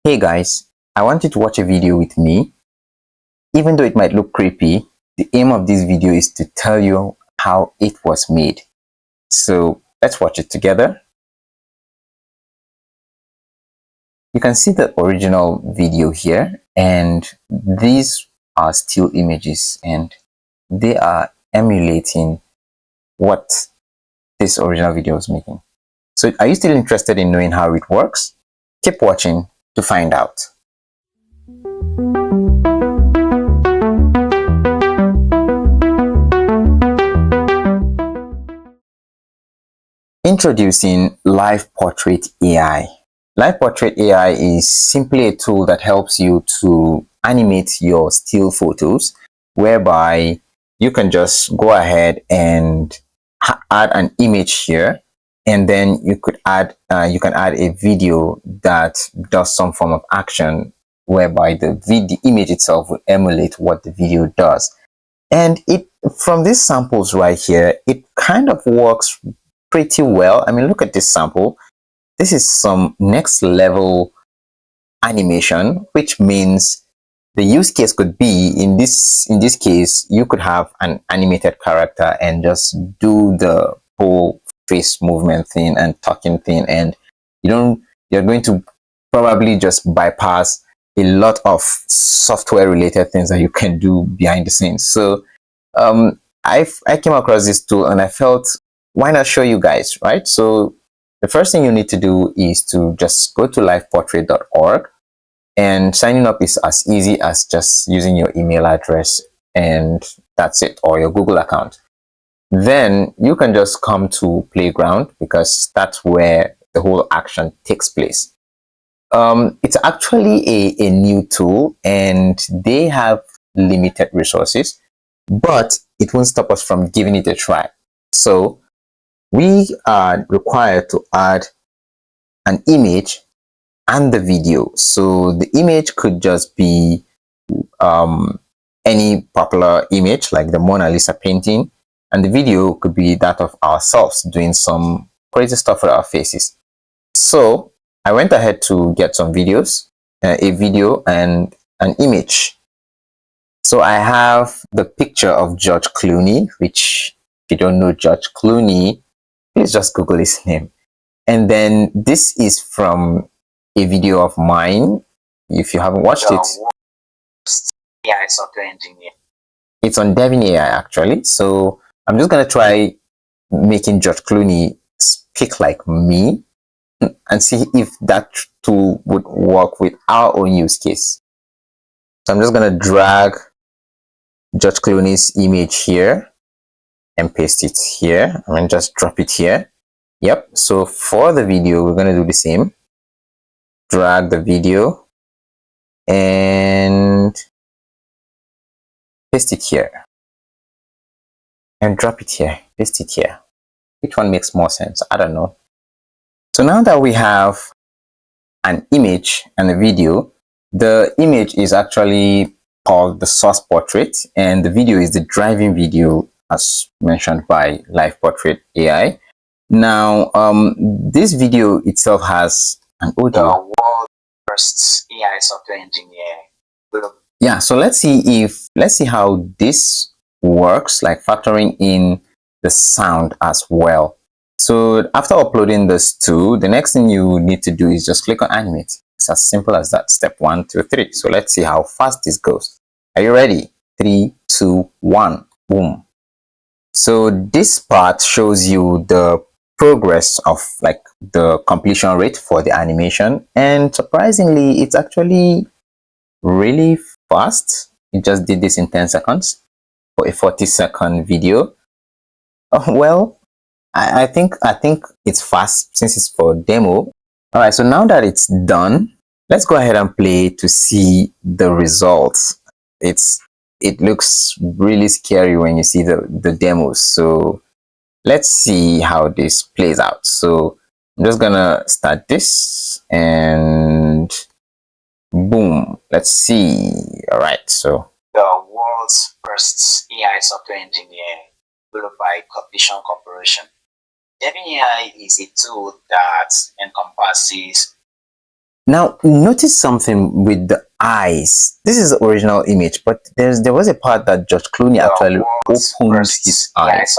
Hey guys, I want you to watch a video with me. Even though it might look creepy, the aim of this video is to tell you how it was made. So let's watch it together. You can see the original video here, and these are still images and they are emulating what this original video was making. So are you still interested in knowing how it works? Keep watching to find out. Introducing Live Portrait AI. Live Portrait AI is simply a tool that helps you to animate your still photos, whereby you can just go ahead and add an image here, and then you can add a video that does some form of action, whereby the image itself will emulate what the video does. And it from these samples right here, it kind of works pretty well. I mean, look at this sample. This is some next level animation, which means the use case could be in this case, you could have an animated character and just do the whole face movement thing and talking thing, and you're going to probably just bypass a lot of software related things that you can do behind the scenes. So I came across this tool and I felt, why not show you guys, right? So the first thing you need to do is to just go to liveportrait.org, and signing up is as easy as just using your email address, and that's it, or your Google account. Then you can just come to Playground, because that's where the whole action takes place. It's actually a new tool and they have limited resources, but it won't stop us from giving it a try. So we are required to add an image and the video. So the image could just be any popular image like the Mona Lisa painting, and the video could be that of ourselves doing some crazy stuff with our faces. So I went ahead to get some videos, a video and an image. So I have the picture of George Clooney, which if you don't know George Clooney, please just Google his name. And then this is from a video of mine. If you haven't watched it, AI software engineer. It's on Devin AI actually. So I'm just gonna try making George Clooney speak like me and see if that tool would work with our own use case. So I'm just gonna drag George Clooney's image here and paste it here. I'm gonna just drop it here. Yep. So for the video, we're gonna do the same. Drag the video and paste it here, and drop it here, paste it here. Which one makes more sense? I don't know. So now that we have an image and a video, the image is actually called the source portrait, and the video is the driving video as mentioned by Live Portrait AI. Now, this video itself has an audio. The world's first AI software engineer. Yeah, so let's see how this works, like factoring in the sound as well. So after uploading this to, the next thing you need to do is just click on animate. It's as simple as that. Step 1, 2, 3. So let's see how fast this goes. Are you ready? 3, 2, 1, boom. So this part shows you the progress of like the completion rate for the animation, and surprisingly it's actually really fast. It just did this in 10 seconds for a 40-second video. Well, I think it's fast since it's for demo. All right, so now that it's done, let's go ahead and play to see the results. It looks really scary when you see the demos. So let's see how this plays out. So I'm just gonna start this and boom, let's see. All right, so the world's first AI software engineer, developed by Cognition Corporation. Devin AI is a tool that encompasses Now, notice something with the eyes. This is the original image, but there was a part that George Clooney actually opened his eyes.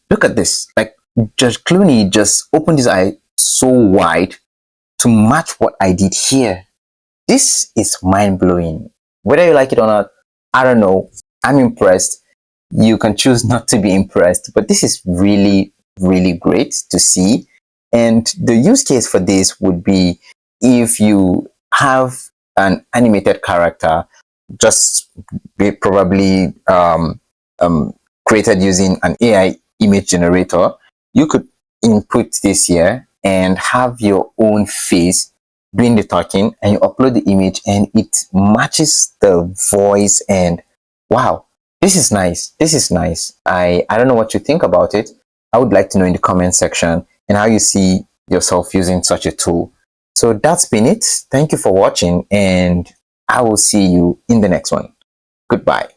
Look at this. Like, George Clooney just opened his eye so wide to match what I did here. This is mind-blowing. Whether you like it or not, I don't know. I'm impressed. You can choose not to be impressed, but this is really, really great to see. And the use case for this would be if you have an animated character just probably created using an AI image generator, you could input this here and have your own face doing the talking, and you upload the image and it matches the voice. And wow, this is nice. This is nice. I don't know what you think about it. I would like to know in the comment section and how you see yourself using such a tool. So that's been it. Thank you for watching, and I will see you in the next one. Goodbye.